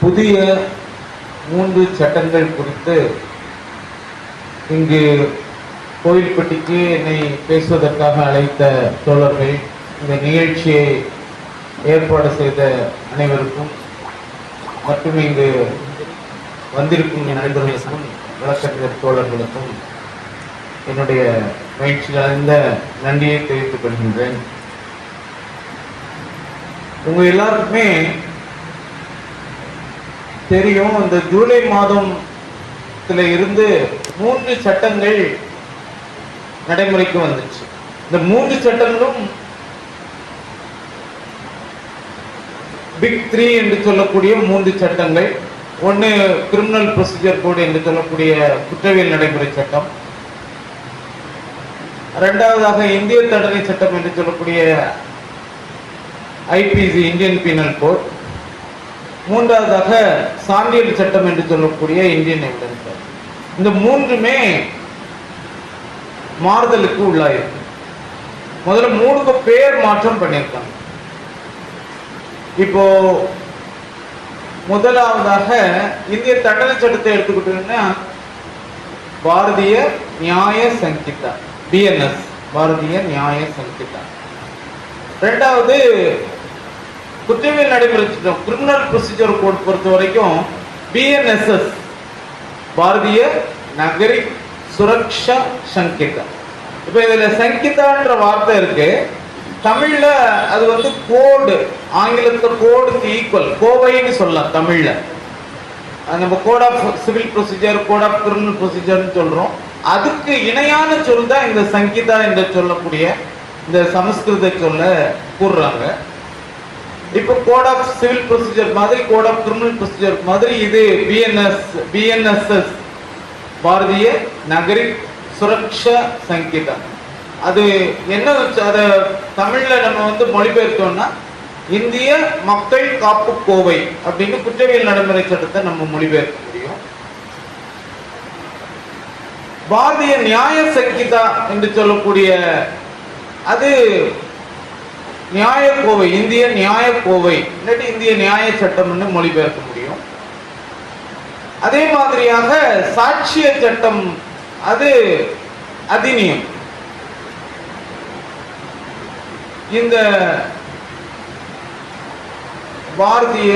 புதிய 3 சட்டங்கள் குறித்து இங்கு கோயில்பட்டிக்கு என்னை பேசுவதற்காக அழைத்த தோழர்கள், இந்த நிகழ்ச்சியை ஏற்பாடு செய்த அனைவருக்கும் மற்றும் இங்கு வந்திருக்கும் நண்பர்களுக்கும் வழக்கறிஞர் தோழர்களுக்கும் என்னுடைய மகிழ்ச்சி கலந்த நன்றியை தெரிவித்துக் கொள்கின்றேன். உங்க எல்லாருக்குமே தெரியும், இந்த ஜூலை மாதத்துல இருந்து 3 சட்டங்கள் நடைமுறைக்கு வந்துச்சு. இந்த 3 சட்டங்களும் பிக் 3 என்று சொல்லக்கூடிய 3 சட்டங்கள். ஒன்று கிரிமினல் ப்ரொசீஜர் கோடு என்று சொல்லக்கூடிய குற்றவியல் நடைமுறை சட்டம், இரண்டாவதாக இந்திய தண்டனை சட்டம் என்று சொல்லக்கூடிய ஐபிசி இந்தியன் பீனல் கோட், மூன்றாவதாக சான்றிதழ் சட்டம் என்று சொல்லக்கூடிய இந்தியன் எவிடன்ஸ் ஆக்ட். இந்த 3மே மாறுதலுக்கு உள்ளாயிருக்கு. முதல்ல 3க்கு பேர் மாற்றம் பண்ணியிருக்காங்க. இப்போ முதலாவதாக இந்திய தண்டனை சட்டத்தை எடுத்துக்கிட்டீங்கன்னா பாரதிய நியாய சங்கிதா, பிஎன்எஸ், பாரதிய நியாய சங்கிதா. ரெண்டாவது குற்றவியல் நடைமுறை சட்டம், கிரிமினல் ப்ரொசீஜர் கோட் பொறுத்த வரைக்கும் பிஎன்எஸ்எஸ், பாரதிய நாகரிக் சுரக்ஷா சங்கிதா. இப்ப இதுல சங்கிதான்ற வார்த்தை இருக்கு, தமிழ்ல அது வந்து கோடு, ஆங்கிலத்துல கோடுக்கு ஈக்குவல், கோவைன்னு சொல்லலாம் தமிழ்ல. நம்ம code of civil procedure, code of criminal ப்ரொசீஜர்னு சொல்றோம். அதுக்கு இணையான சொல் தான் இந்த சங்கிதா என்று சொல்லக்கூடிய இந்த சமஸ்கிருத சொல்ல கூறுறாங்க. இப்போ கோட் ஆஃப் சிவில் ப்ரொசீஜர் மாதிரி, கோட் ஆஃப் கிரிமினல் ப்ரொசீஜர் மாதிரி இது பிஎன்எஸ்எஸ், பாரதிய நாகரிக் சுரக்ஷா சங்கிதா. அது என்ன, அதை தமிழ்ல நம்ம வந்து மொழிபெயர்த்தோம்னா இந்திய மக்கள் காப்பு கோவை அப்படின்னு குற்றவியல் நடைமுறை சட்டத்தை நம்ம மொழிபெயர்க்க முடியும். பாரதிய நியாய சங்கிதா என்று சொல்லக்கூடிய அது நியாய கோவை, இந்திய நியாய கோவை இல்லாட்டி இந்திய நியாய சட்டம்னு மொழிபெயர்க்க முடியும். அதே மாதிரியாக சாட்சிய சட்டம் அது அதிநியம். இந்த பாரதிய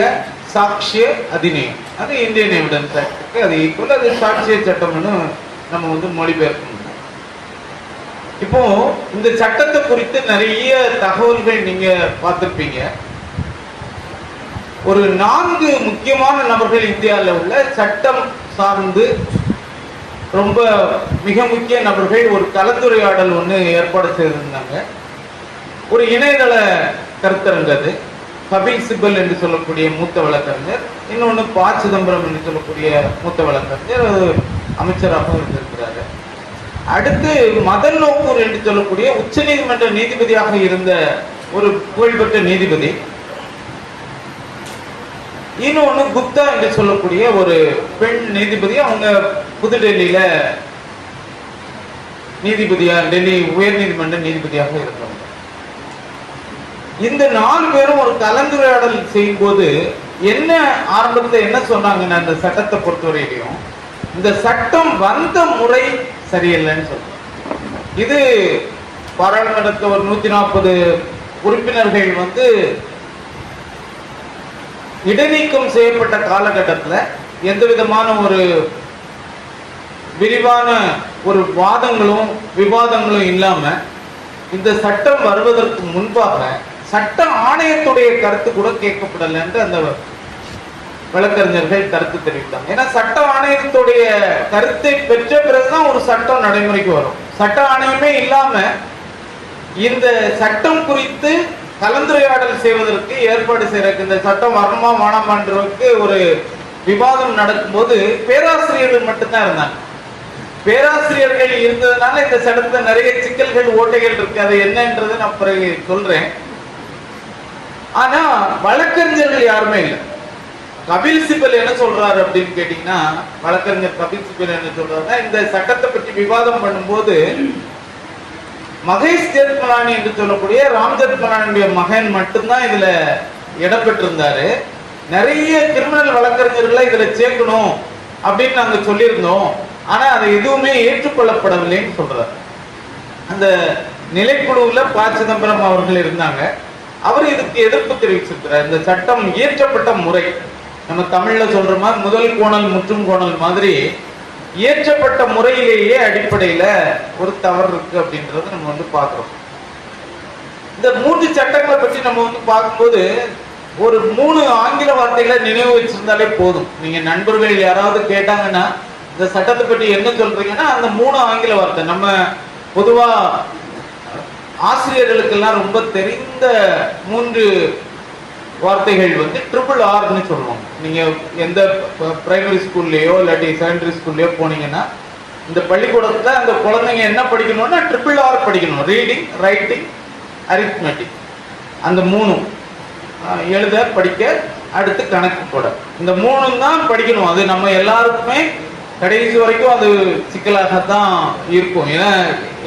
சாட்சிய அதிநியம் அது இந்தியன் எவிடன்ஸ் ஆக்டுக்கு அது ஈக்குவல், அது சாட்சிய சட்டம்னு நம்ம வந்து மொழிபெயர்க்க முடியும். இப்போ இந்த சட்டத்தை குறித்து நிறைய தகவல்கள் நீங்க பார்த்திருப்பீங்க. ஒரு 4 முக்கியமான நபர்கள் இந்தியாவில் உள்ள சட்டம் சார்ந்து ரொம்ப மிக முக்கிய நபர்கள் ஒரு கலந்துரையாடல் ஒன்று ஏற்பாடு செய்திருந்தாங்க. ஒரு இணையதள கருத்தரங்கு, கபில் சிபல் என்று சொல்லக்கூடிய மூத்த வழக்கறிஞர், இன்னொன்று ப. சிதம்பரம் என்று சொல்லக்கூடிய மூத்த வழக்கறிஞர், அமைச்சராக இருந்திருக்கிறாரு. அடுத்து மதன் லோகூர் என்று சொல்லக்கூடிய உச்ச நீதிமன்ற நீதிபதியாக இருந்த ஒரு புகழ்பெற்ற நீதிபதி, இன்னொன்று குப்தா என்று சொல்லக்கூடிய ஒரு பெண் நீதிபதி, அவங்க புதுடெல்லியில நீதிபதியா, டெல்லி உயர் நீதிமன்ற நீதிபதியாக இருந்தவங்க. இந்த 4 பேரும் ஒரு கலந்துரையாடல் செய்யும் போது என்ன ஆரம்பத்தில் என்ன சொன்னாங்கன்னா, இந்த சட்டத்தை பொறுத்தவரையிலையும் இந்த சட்டம் வந்த முறை சரியில்லைன்னு சொல்றாங்க. இது பாராளுமன்றத்தில் ஒரு 140 உறுப்பினர்கள் வந்து இடைநீக்கம் செய்யப்பட்ட காலகட்டத்தில் எந்த விதமான ஒரு விரிவான ஒரு வாதங்களும் விவாதங்களும் இல்லாம இந்த சட்டம் வருவதற்கு முன்பாக சட்ட ஆணையத்துடைய கருத்து கூட கேட்கப்படலை என்று அந்த வழக்கறிஞர்கள் கருத்து தெரிவித்தாங்க. ஏன்னா சட்ட ஆணையத்துடைய கருத்தை பெற்ற பிறகுதான் ஒரு சட்டம் நடைமுறைக்கு வரும். சட்ட ஆணையமே இல்லாம இந்த சட்டம் குறித்து கலந்துரையாடல் செய்வதற்கு ஏற்பாடு செய்யறதுக்கு, இந்த சட்டம் வரணுமா வேணாமான்றதுக்கு ஒரு விவாதம் நடக்கும்போது பேராசிரியர்கள் மட்டும்தான் இருந்தாங்க. பேராசிரியர்கள் இருந்ததுனால இந்த சட்டத்துல நிறைய சிக்கல்கள், ஓட்டைகள் இருக்கு. அது என்னன்றது நான் பிறகு சொல்றேன். ஆனா வழக்கறிஞர்கள் யாருமே இல்லை. கபில் சிபல் என்ன சொல்றாரு அப்படின்னு கேட்டீங்கன்னா, வழக்கறிஞர் கபில் சிபல் என்ன சொல்றாருன்னா, இந்த சட்டத்தை பற்றி விவாதம் பண்ணும்போது மகேஷ் ஜெத்மலானி என்று சொல்லக்கூடிய ராம் ஜெத்மலானியுடைய மகன் மட்டும்தான் இதுல இடம்பெற்றிருந்தாரு. நிறைய கிரிமினல் வழக்கறிஞர்களை இதுல சேர்க்கணும் அப்படின்னு நாங்க சொல்லியிருந்தோம். ஆனா அதை எதுவுமே ஏற்றுக்கொள்ளப்படவில்லைன்னு சொல்றாரு. அந்த நிலைக்குழுவுல ப. சிதம்பரம் அவர்கள் இருந்தாங்க. அவர் இதுக்கு எதிர்ப்பு தெரிவிச்சிருக்கிறார். இந்த சட்டம் இயற்றப்பட்ட முறை, நம்ம தமிழ்ல சொல்ற மாதிரி முதல் கோணல் முற்றும் கோணல் மாதிரி இயற்றப்பட்ட முறையிலேயே அடிப்படையில ஒரு தவறு இருக்கு அப்படின்றத நம்ம வந்து பார்க்கிறோம். இந்த 3 சட்டங்களை பற்றி நம்ம வந்து பார்க்கும்போது ஒரு 3 ஆங்கில வார்த்தைகளை நினைவு வச்சிருந்தாலே போதும். நீங்க நண்பர்கள் யாராவது கேட்டாங்கன்னா இந்த சட்டத்தை பற்றி என்ன சொல்றீங்கன்னா அந்த 3 ஆங்கில வார்த்தை, நம்ம பொதுவா ஆசிரியர்களுக்கெல்லாம் ரொம்ப தெரிந்த 3 வார்த்தைகள் வந்து RRRன்னு சொல்லுவோம். நீங்க எந்த பிரைமரி ஸ்கூல்லயோ இல்லாட்டி செகண்டரி ஸ்கூல்லயோ போனீங்கன்னா இந்த பள்ளிக்கூடத்துல அந்த குழந்தைங்க என்ன படிக்கணும்னா RRR படிக்கணும். Reading, writing, arithmetic. அந்த 3 எழுத, படிக்க, அடுத்து கணக்கு போட, இந்த 3 தான் படிக்கணும். அது நம்ம எல்லாருக்குமே கடைசி வரைக்கும் அது சிக்கலாகத்தான் இருக்கும். ஏன்னா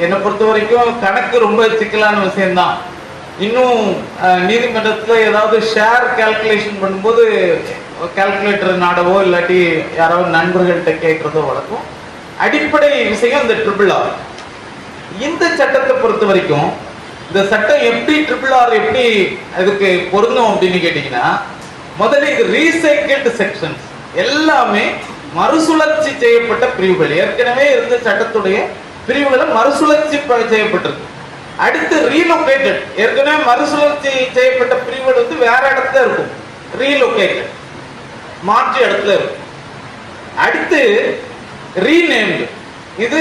என்னை பொறுத்த வரைக்கும் கணக்கு ரொம்ப சிக்கலான விஷயம்தான். இன்னும் நீதிமன்றத்துல ஏதாவது ஷேர் கால்குலேஷன் பண்ணும்போது கால்குலேட்டர் நாடவோ இல்லாட்டி யாராவது நண்பர்கள்ட்ட கேட்கறதோ வழக்கம். அடிப்படை விஷயம் இந்த RRR. இந்த சட்டத்தை பொறுத்த வரைக்கும் இந்த சட்டம் எப்படி RRR எப்படி அதுக்கு பொருந்தும் அப்படின்னு கேட்டீங்கன்னா, முதல்ல இது ரீசைக்கிள்டு செக்ஷன்ஸ், எல்லாமே மறுசுழற்சி செய்யப்பட்ட பிரிவுகள். ஏற்கனவே இருந்த சட்டத்துடைய பிரிவுகளை மறுசுழற்சி செய்யப்பட்டிருக்கு. அடுத்து ரீலோகேட்டட், ஏற்கனவே மறுசுழற்சி செய்யப்பட்ட பிரிவுகள் வந்து வேற இடத்துல இருக்கும். ரீலோகேட்டட், மாற்று இடத்துல இருக்கும். அடுத்து ரீநேம்டு, இது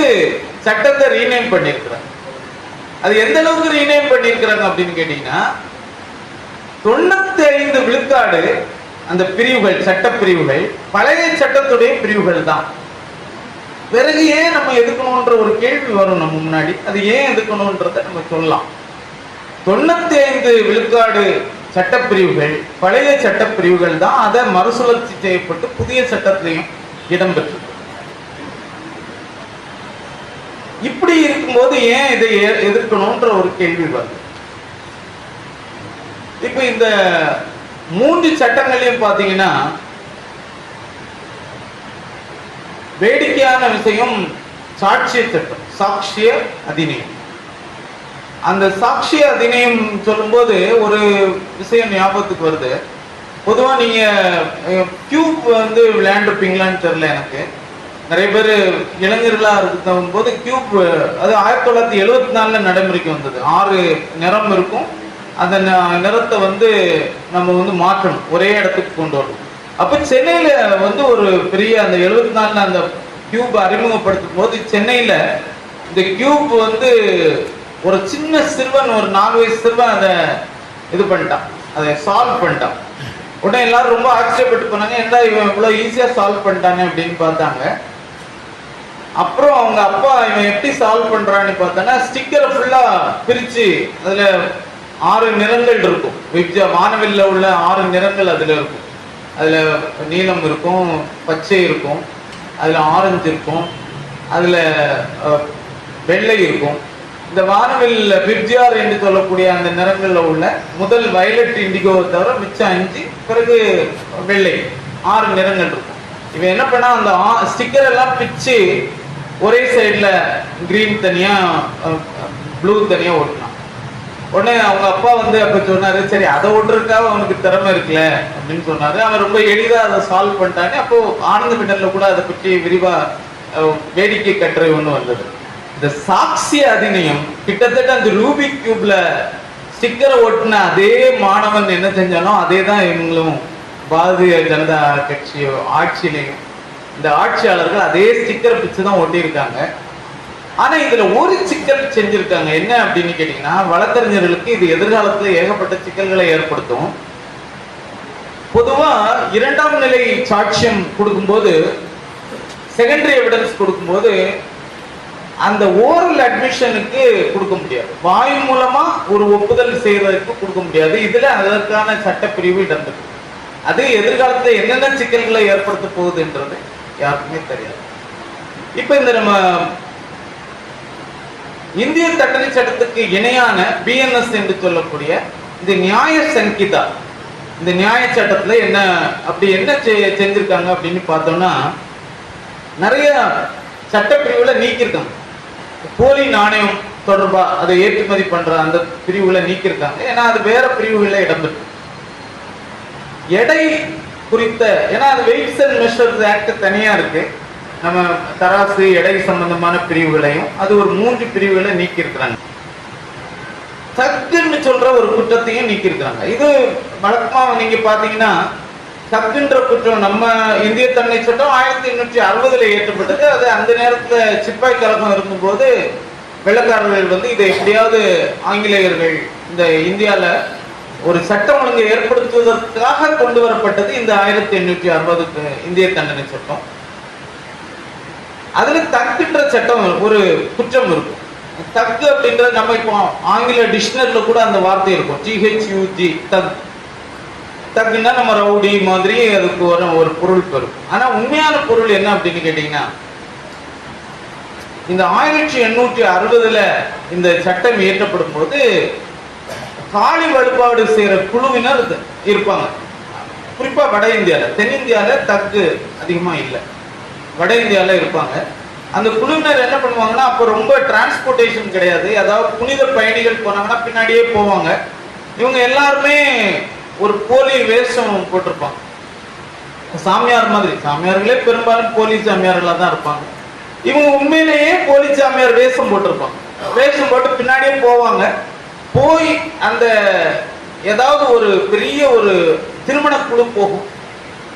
சட்டத்தை ரீநேம் பண்ணியிருக்கிறாங்க. அது எந்த அளவுக்கு ரீநேம் பண்ணியிருக்கிறாங்க அப்படின்னு கேட்டீங்கன்னா 95 விழுக்காடு அந்த பிரிவுகள், சட்ட பிரிவுகள் பழைய சட்டத்துடைய பிரிவுகள் தான். பிறகு ஏன் நம்ம எதுக்கணும்ன்ற ஒரு கேள்வி வரும் நம்ம முன்னாடி. அது ஏன் எதுக்கணும்ன்றத நம்ம சொல்லலாம். 95 விழுக்காடு சட்டப்பிரிவுகள் பழைய சட்டப்பிரிவுகள் தான். அதை மறுசுழற்சி செய்யப்பட்டு புதிய சட்டத்திலையும் இடம்பெற்று. இப்படி இருக்கும்போது ஏன் இதை எதிர்க்கணும்ன்ற ஒரு கேள்வி வருது. இப்ப இந்த 3 சட்டங்களையும் பாத்தீங்கன்னா வேடிக்கையான விஷயம் சாட்சிய சட்டம், சாட்சிய அதிநியம். அந்த சாட்சிய அதிநியம் சொல்லும்போது ஒரு விஷயம் ஞாபகத்துக்கு வருது. பொதுவா நீங்க கியூப் வந்து விளையாண்டுருப்பீங்களான்னு தெரியல எனக்கு. நிறைய பேர் இளைஞர்களா இருக்கும் போது கியூப், அது 1974 நடைமுறைக்கு வந்தது. 6 நிறம் இருக்கும். அந்த நிறத்தை வந்து நம்ம வந்து மாற்றணும், ஒரே இடத்துக்கு கொண்டு வரணும். அப்ப சென்னையில வந்து ஒரு பெரிய அந்த 74 அந்த கியூப் அறிமுகப்படுத்தும் போது சென்னையில இந்த கியூப் வந்து ஒரு சின்ன சிறுவன், ஒரு 4 வயசு சிறுவன் அதை இது பண்ணிட்டான், அதை சால்வ் பண்ணிட்டான். உடனே எல்லாரும் ரொம்ப ஆச்சரியப்பட்டு போனாங்க, என்ன இவன் இவ்வளவு ஈஸியா சால்வ் பண்ணிட்டானே அப்படின்னு பார்த்தாங்க. அப்புறம் அவங்க அப்பா இவன் எப்படி சால்வ் பண்றான்னு பார்த்தோன்னா ஸ்டிக்கரை ஃபுல்லா பிரிச்சு அதுல 6 நிறங்கள் இருக்கும். வானவில்ல உள்ள 6 நிறங்கள் அதுல இருக்கும். அதுல நீலம் இருக்கும், பச்சை இருக்கும், அதுல ஆரஞ்சு இருக்கும், அதுல வெள்ளை இருக்கும். இந்த வானவில் பிப்ஜிஆர் என்று சொல்லக்கூடிய அந்த நிறங்கள்ல உள்ள முதல் வயலட் இண்டிகோவை தவிர மிச்சம் 5, பிறகு வெள்ளை, 6 நிறங்கள் இருக்கும். இவன் என்ன பண்ணா அந்த ஸ்டிக்கர் எல்லாம் பிச்சு ஒரே சைட்ல கிரீன் தனியா ப்ளூ தனியா ஓட்டினான். உடனே அவங்க அப்பா வந்து அப்ப சொன்னாரு, சரி அதை ஓட்டுறதுக்காக அவனுக்கு திறமை இருக்குல்ல அப்படின்னு சொன்னாரு. அவன் ரொம்ப எளிதா அதை சால்வ் பண்ணிட்டானே. அப்போ ஆனந்த விடல்ல கூட அதை பற்றி விரிவா வேடிக்கை கட்டுரை ஒண்ணு வந்தது. இந்த சாட்சிய அதிநியம் கிட்டத்தட்ட அந்த ரூபிக் கியூப்ல ஸ்டிக்கரை ஓட்டின அதே மாணவன் என்ன செஞ்சானோ அதே தான் இவங்களும் பாரதிய ஜனதா கட்சி ஆட்சியிலையும் இந்த ஆட்சியாளர்கள் அதே ஸ்டிக்கர் பிச்சு தான் ஒட்டியிருக்காங்க. ஆனா இதுல ஒரு சிக்கல் செஞ்சிருக்காங்க. என்ன அப்படின்னு கேட்டீங்கன்னா, வழக்கறிஞர்களுக்கு இது எதிர்காலத்துல ஏகப்பட்ட சிக்கல்களை ஏற்படுத்தும். பொதுவா 2ஆம் நிலை சாட்சியம் கொடுக்கும்போது, செகண்டரி எவிடன்ஸ் கொடுக்கும்போது அந்த ஓரல் அட்மிஷனுக்கு கொடுக்க முடியாது, வாய் மூலமா ஒரு ஒப்புதல் செய்வதற்கு கொடுக்க முடியாது. இதுல அதற்கான சட்டப்பிரிவு இடம்பெற்று. அது எதிர்காலத்துல என்னென்ன சிக்கல்களை ஏற்படுத்த போகுதுன்றது யாருக்குமே தெரியாது. இப்ப இந்த நம்ம இந்திய தண்டனை சட்டத்துக்கு இணையான பிஎன்எஸ் என்று சொல்லக்கூடிய இந்த நியாய சங்கிதா, இந்த நியாய சட்டத்துல என்ன செஞ்சிருக்காங்க அப்படின்னு பார்த்தோம்னா, நிறைய சட்டப்பிரிவுல நீக்கியிருக்காங்க. போலி நாணயம் தொடர்பா அதை ஏற்றுமதி பண்ற அந்த பிரிவுகளை நீக்கியிருக்காங்க. ஏன்னா அது வேற பிரிவுகளில் இடம்பெற்று எடை குறித்த, ஏன்னா அது வெயிட்ஸ் அண்ட் மெஷர்ஸ் ஆக்ட் தனியா இருக்கு. நம்ம தராசு எடை சம்பந்தமான பிரிவுகளையும் அது ஒரு 3 பிரிவுகளை நீக்கி இருக்கிறாங்க. தக்குன்னு சொல்ற ஒரு குற்றத்தையும் நீக்கி இருக்கிறாங்க. இது வழக்கமா நீங்க பாத்தீங்கன்னா, தக்குன்ற குற்றம் நம்ம இந்திய தண்டனை சட்டம் 1860 ஏற்றப்பட்டது. அது அந்த நேரத்துல சிப்பாய் கழகம் இருக்கும்போது வெள்ளக்காரர்கள் வந்து இதை எப்படியாவது ஆங்கிலேயர்கள் இந்த இந்தியால ஒரு சட்டம் ஒழுங்கை ஏற்படுத்துவதற்காக கொண்டு வரப்பட்டது இந்த 1860 இந்திய தண்டனை சட்டம். அதுல தக்குன்ற சட்டம் ஒரு குற்றம் இருக்கும். தக்கு அப்படின்றது நம்ம இப்போ ஆங்கில டிக்ஷனரியில கூட அந்த வார்த்தை இருக்கும், GHUG, தக். தக்குன்னா நம்ம ரவுடி மாதிரி அதுக்கு ஒரு பொருள் பெறும். ஆனா உண்மையான பொருள் என்ன அப்படின்னு கேட்டீங்கன்னா, இந்த 1860 இந்த சட்டம் இயற்றப்படும் போது காளி வழிபாடு செய்யற குழுவினர் இருப்பாங்க. குறிப்பா வட இந்தியால, தென்னிந்தியால தக்கு அதிகமா இல்லை, வட இந்தியால இருப்பாங்க. அந்த குழுவினர் என்ன பண்ணுவாங்கன்னா, அப்போ ரொம்ப டிரான்ஸ்போர்டேஷன் கிடையாது. அதாவது புனித பயணிகள் போனாங்கன்னா பின்னாடியே போவாங்க. இவங்க எல்லாருமே ஒரு போலி வேஷம் போட்டிருப்பாங்க, சாமியார் மாதிரி. சாமியார்களே பெரும்பாலும் போலி சாமியார்களா தான் இருப்பாங்க. இவங்க உண்மையிலேயே போலி சாமியார் வேஷம் போட்டிருப்பாங்க. வேஷம் போட்டு பின்னாடியே போவாங்க. போய் அந்த ஏதாவது ஒரு பெரிய ஒரு திருமண குழு போகும்,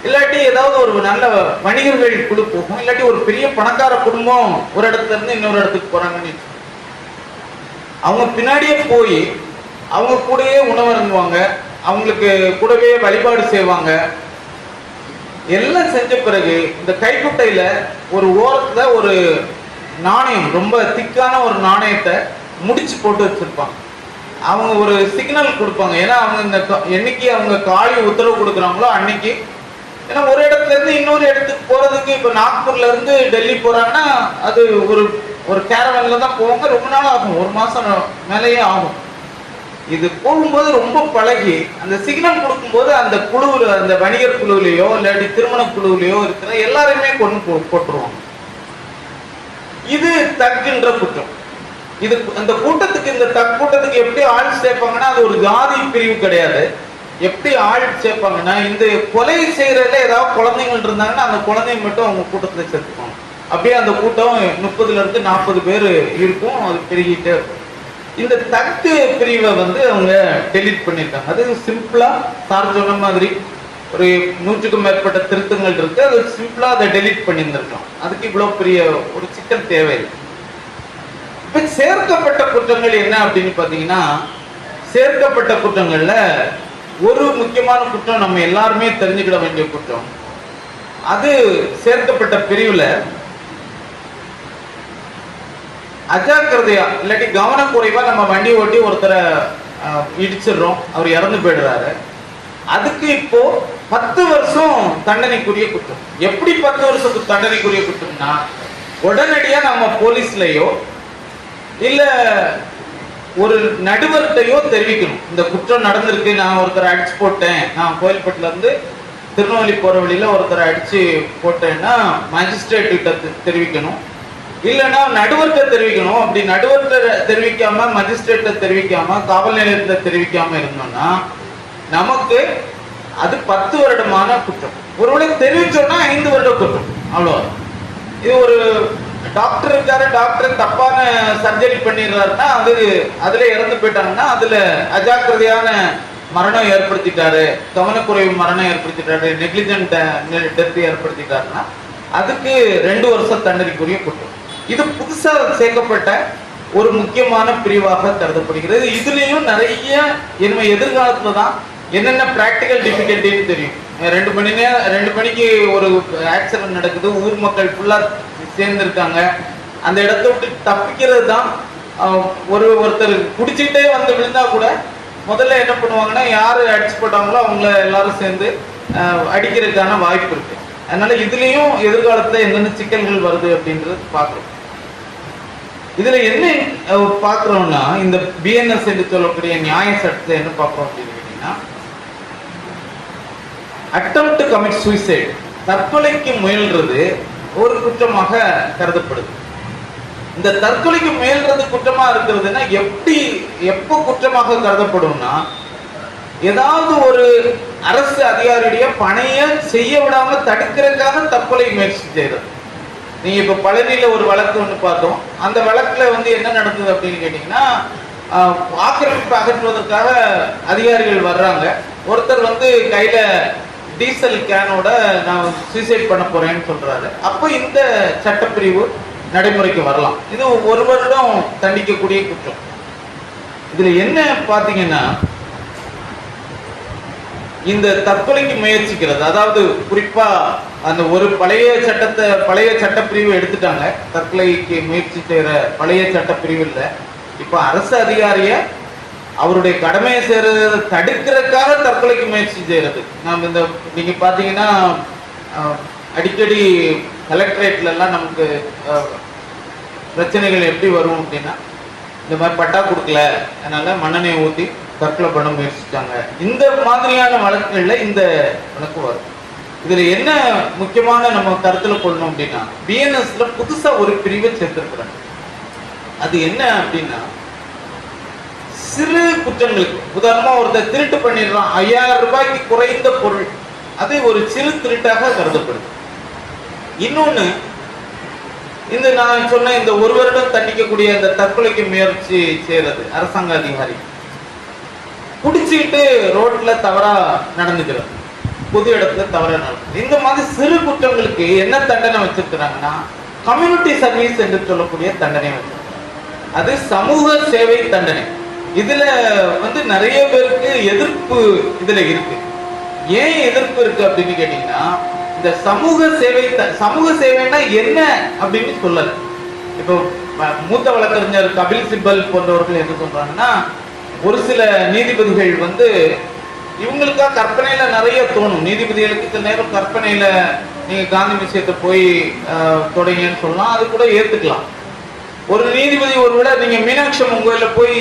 இல்லாட்டி ஏதாவது ஒரு நல்ல வணிகர்கள் குழு போகும், இல்லாட்டி ஒரு பெரிய பணக்கார குடும்பம் ஒரு இடத்துல இருந்து இன்னொரு இடத்துக்கு போறாங்கன்னு அவங்க பின்னாடியே போய் அவங்க கூடயே உணவருந்துவாங்க, அவங்களுக்கு கூடவே வழிபாடு செய்வாங்க. எல்லாம் செஞ்ச பிறகு இந்த கைக்குட்டையில ஒரு ஓரத்துல ஒரு நாணயம், ரொம்ப திக்கான ஒரு நாணயத்தை முடிச்சு போட்டு வச்சிருப்பாங்க. அவங்க ஒரு சிக்னல் கொடுப்பாங்க. ஏன்னா அவங்க இந்த என்னைக்கு அவங்க காளி உத்தரவு கொடுக்குறாங்களோ அன்னைக்கு, ஏன்னா ஒரு இடத்துல இருந்து இன்னொரு இடத்துக்கு போறதுக்கு, இப்ப நாக்பூர்ல இருந்து டெல்லி போறாங்கன்னா அது ஒரு கேரவன்ல தான் போவாங்க. ரொம்ப நாள் ஆகும், 1 மாசம் மேலேயே ஆகும். இது போகும்போது ரொம்ப பழகி அந்த சிக்னல் கொடுக்கும்போது அந்த குழுவுல, அந்த வணிகர் குழுவிலையோ இல்லாட்டி திருமண குழுவிலையோ இருக்கிற எல்லாரையுமே கொண்டு போட்டுருவாங்க. இது தக்குன்ற குற்றம். இது அந்த கூட்டத்துக்கு, இந்த கூட்டத்துக்கு எப்படி ஆள் சேர்ப்பாங்கன்னா, அது ஒரு ஜாதி பிரிவு கிடையாது. எப்படி ஆள் சேர்ப்பாங்கன்னா, இந்த கொலை செய்யறதுல ஏதாவது குழந்தைகள் இருந்தாங்கன்னா அந்த குழந்தைங்க மட்டும் அவங்க கூட்டத்துல சேர்த்துப்பாங்க. அப்படியே அந்த கூட்டம் 30ல இருந்து 40 பேர் இருக்கும், அது பெருகிட்டே இருக்கும். இந்த தக்கு பிரிவை வந்து அவங்க டெலீட் பண்ணியிருக்காங்க. அது சிம்பிளா சார் சொன்ன மாதிரி ஒரு 100க்கும் மேற்பட்ட திருத்தங்கள் இருக்கு, அது சிம்பிளா அதை டெலீட் பண்ணியிருந்திருக்கலாம். அதுக்கு இவ்வளவு பெரிய ஒரு சிக்கல் தேவையில்லை. இப்ப சேர்க்கப்பட்ட குற்றங்கள் என்ன அப்படின்னு பாத்தீங்கன்னா, சேர்க்கப்பட்ட குற்றங்கள்ல ஒரு முக்கியமான குற்றம் நம்ம எல்லாருமே தெரிஞ்சுக்கிட வேண்டிய குற்றம். அது சேர்க்கப்பட்ட பிரிவுல அஜாக்கிரதையா இல்லாட்டி கவனக்குறைவா நம்ம வண்டி ஓட்டி ஒருத்தரை இடிச்சிடுறோம், அவர் இறந்து போயிடுறாரு. அதுக்கு இப்போ 10 வருஷம் தண்டனைக்குரிய குற்றம். எப்படி 10 வருஷத்துக்கு தண்டனைக்குரிய குற்றம்னா, உடனடியா நம்ம போலீஸ்லயோ இல்ல ஒரு நடுவர்கிட்டையோ தெரிவிக்கணும். இந்த குற்றம் நடந்திருக்கு, நான் ஒருத்தரை அடிச்சு போட்டேன், நான் கோயில்பட்டுல இருந்து திருநெல்வேலி போற வழியில ஒருத்தரை அடிச்சு போட்டேன்னா மேஜிஸ்ட்ரேட் கிட்ட தெரிவிக்கணும், இல்லைன்னா நடுவர்கிட்ட தெரிவிக்கணும். அப்படி நடுவர்கிட்ட தெரிவிக்காம, மஜிஸ்ட்ரேட்ட தெரிவிக்காம, காவல் நிலையத்துல தெரிவிக்காம இருந்தோம்னா நமக்கு அது 10 வருடமான குற்றம். ஒருவேளை தெரிவிச்சோம்னா 5 வருட குற்றம், அவ்வளவு. இது ஒரு டாக்டர் இருக்காரு, டாக்டர் தப்பான சர்ஜரி பண்ணிடுறாருன்னா அதுல இறந்து போயிட்டாங்கன்னா அதுல அஜாக்கிரதையான மரணம் ஏற்படுத்திட்டாரு, கவனக்குறைவு மரணம் ஏற்படுத்திட்டாரு, நெக்லிஜென்ட் டெத் ஏற்படுத்திட்டாருன்னா அதுக்கு 2 வருஷம் தண்டனைக்குரிய குற்றம். இது புதுசா சேர்க்கப்பட்ட ஒரு முக்கியமான பிரிவாக கருதப்படுகிறது. இதுலயும் நிறைய இனிமே எதிர்காலத்துல தான் என்னென்ன பிராக்டிக்கல் டிஃபிகல்ட்டின்னு தெரியும். 2 மணிக்கு ஒரு ஆக்சிடென்ட் நடக்குது, ஊர் மக்கள் ஃபுல்லா சேர்ந்துருக்காங்க, அந்த இடத்த விட்டு தப்பிக்கிறது தான். ஒருத்தர் குடிச்சுக்கிட்டே வந்து விழுந்தா கூட முதல்ல என்ன பண்ணுவாங்கன்னா, யாரு அடிச்சு போட்டாங்களோ அவங்கள எல்லாரும் சேர்ந்து அடிக்கிறதுக்கான வாய்ப்பு இருக்கு. அதனால இதுலயும் எதிர்காலத்துல என்னென்ன சிக்கல்கள் வருது அப்படின்றது பார்க்கிறோம். இதுல என்ன பார்க்கிறோம்னா, இந்த பிஎன்எஸ் என்று சொல்லக்கூடிய நியாய சட்டத்தை என்ன பார்க்கிறோம் அப்படின்னு கேட்டீங்கன்னா, attempt to commit suicide, தற்கொலைக்கு முயல்றது ஒரு குற்றமாக கருதப்படுது. இந்த தற்கொலைக்கு முயல்றது குற்றமா இருக்கிறதுனா எப்போ குற்றமாக கருதப்படும்னா, ஏதாவது ஒரு அரசு அதிகாரியுடைய பணிய செய்ய விடாம தடுக்கிறதுக்காக தற்கொலை முயற்சி செய்யறது. நீங்க இப்ப பழனியில ஒரு வழக்கு ஒன்று பார்த்தோம். அந்த வழக்குல என்ன நடந்தது அப்படின்னு கேட்டீங்கன்னா, ஆக்கிரமிப்பு அகற்றுவதற்காக அதிகாரிகள் வர்றாங்க. ஒருத்தர் கையில டீசல் கேனோட நான் சூசைட் பண்ண போறேன்னு சொல்றாரு. அப்போ இந்த சட்டப்பிரிவு நடைமுறைக்கு வரலாம். இது ஒரு வருடம் தண்டிக்கக்கூடிய குற்றம். இதுல என்ன பாத்தீங்கன்னா, இந்த தற்கொலைக்கு முயற்சிக்கிறது, அதாவது குறிப்பா அந்த ஒரு பழைய சட்டப்பிரிவு எடுத்துட்டாங்க. தற்கொலைக்கு முயற்சி செய்யற பழைய சட்டப்பிரிவு இல்ல. இப்ப அரசு அதிகாரிய அவருடைய கடமையை செய்யறத தடுக்கிறதுக்காக தற்கொலைக்கு முயற்சி செய்யறது. நம்ம நீங்க பாத்தீங்கன்னா அடிக்கடி கலெக்டரேட்ல எல்லாம் நமக்கு பிரச்சனைகள் எப்படி வரும் அப்படின்னா, இந்த மாதிரி பட்டா கொடுக்கல, அதனால மண்ணெண்ணெய் ஊற்றி தற்கொலை பண்ண முயற்சிச்சாங்க. இந்த மாதிரியான வழக்குகள்ல இந்த வழக்கு வரும். இதுல என்ன முக்கியமான நம்ம கருத்துல கொள்ளணும் அப்படின்னா, பிஎன்எஸ்ல புதுசா ஒரு பிரிவை சேர்த்திருக்கிறாங்க. அது என்ன அப்படின்னா, சிறு குற்றங்களுக்கு, உதாரணமா ஒருத்தர் திருட்டு பண்ணிடுறான், 5000 ரூபாய்க்கு குறைந்த பொருள், அது ஒரு சிறு திருட்டாக கருதப்படுது. இன்னொன்னு, இந்த நான் சொன்ன இந்த ஒரு வருடம் தண்டிக்கக்கூடிய அந்த தற்கொலைக்கு முயற்சி செய்யறது அரசாங்க அதிகாரி குடிச்சுக்கிட்டு ரோட்ல தவறா நடந்துக்கிறது, பொது இடத்துல தவறா நடக்குது. இந்த மாதிரி சிறு குற்றங்களுக்கு என்ன தண்டனை வச்சிருக்கிறாங்கன்னா, கம்யூனிட்டி சர்வீஸ் என்று சொல்லக்கூடிய தண்டனை வச்சிருக்காங்க. அது சமூக சேவை தண்டனை. இதுல நிறைய பேருக்கு எதிர்ப்பு இதுல இருக்கு. ஏன் எதிர்ப்பு இருக்கு அப்படின்னு கேட்டீங்கன்னா, இந்த சமூக சேவைன்னா என்ன அப்படின்னு சொல்லல. இப்போ மூத்த வழக்கறிஞர் கபில் சிபல் போன்றவர்கள் என்ன சொல்றாங்கன்னா, ஒரு சில நீதிபதிகள் இவங்களுக்கா கற்பனையில நிறைய தோணும். நீதிபதிகளுக்கு சில நேரம் கற்பனையில நீங்க காந்தி மியூசியத்தை போய் தொடங்கன்னு சொல்லலாம், அது கூட ஏத்துக்கலாம். ஒரு நீதிபதி ஒருவேளை நீங்க மீனாட்சி அம்மன் கோயில போய்